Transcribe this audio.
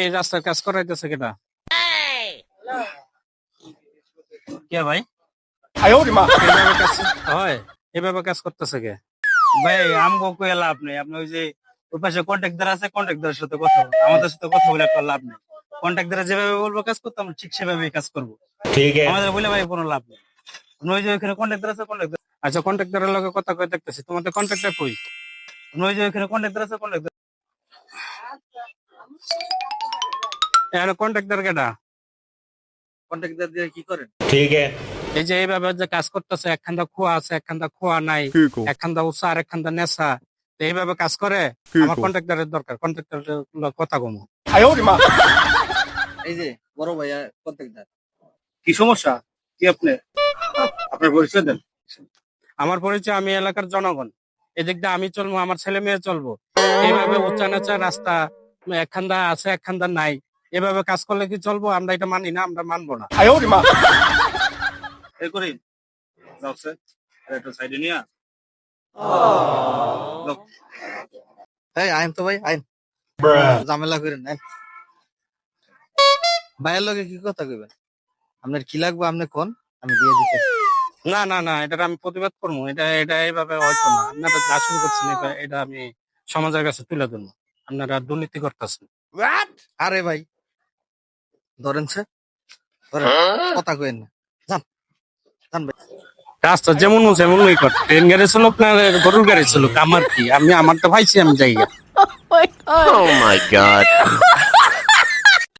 এই রাস্তার কাজ করাইতেছে কেটা? কে ভাই? এভাবে কাজ হয়? এভাবে কাজ করতেছে কে? ভাই আমগো কই লাভ নেই, আপনি ওই যে ওই পাশে কন্ট্রাক্টর আছে, কন্ট্রাক্টরের সাথে কথা বলুন, আমাদের সাথে কথা বলে একটা লাভ নেই। কন্ট্রাক্টর যেভাবে বলবো কাজ করতে, আমরা ঠিক সেভাবেই কাজ করবো। ठीक है। আমাদের বলে ভাই কোনো লাভ নেই। ওই যে ওইখানে কন্ট্রাক্টর আছে, কন্ট্রাক্টর আচ্ছা, কন্ট্রাক্টরের লগে কথা কই দেখতেছি, তোমাদের কন্ট্রাক্টর কই? ওই যে ওইখানে কন্ট্রাক্টর আছে, কন্ট্রাক্টর এখানে কন্ট্রাক্টর কেটা? কন্ট্রাক্টর দিয়ে কি করেন? ठीक है। এই যে এইভাবে যে কাজ করতেছে, একখান্দা খোয়া আছে, একখান্দা খোয়া নাই, একখান্দা উঁচা আর একখান্দা নেশা, তো এইভাবে কাজ করে। আমার কন্ট্রাক্টরের দরকার, কন্ট্রাক্টরের কথা কমু। এই যে বড় ভাইয়া কন্ট্রাক্টর, কি সমস্যা কি আপনি? আপনার পরিচয় দেন। আমার পরিচয়, আমি এলাকার জনগণ, এদিক দিয়ে আমি চলবো, আমার ছেলে মেয়ে চলবো। এইভাবে উঁচা নেচা রাস্তা, একখান্দা আছে একখান্দা নাই, এভাবে কাজ করলে কি চলবো? আমরা এটা মানি না, আমরা মানবো না। এই করি যাও স্যার, আর একটা সাইডে নিয়া এই আইন তো ভাই, আইন ঝামেলা করেন আইন। ভাইয়ের লগে কি কথা কইবেন? আপনার কি লাগবে আপনি কোন, আমি দিয়ে দিতেছি। না না না, এটা আমি প্রতিবাদ করবো। এটা এটা এইভাবে হয়তো না, আপনারা যা শুরু করছেন এটা আমি সমাজের কাছে তুলে ধরবো। আপনারা দুর্নীতি করতেছেন। আরে ভাই ধরেন সে, ধরেন, কথা কইেন না, যান যান ভাই। রাস্তা যেমন সেমনই কর, ট্রেন গাড়ি ছিল আপনার, গরুর গাড়ি ছিল, আমার কি, আমি আমারটা ভাইছি, আমি যাই। Oh my god.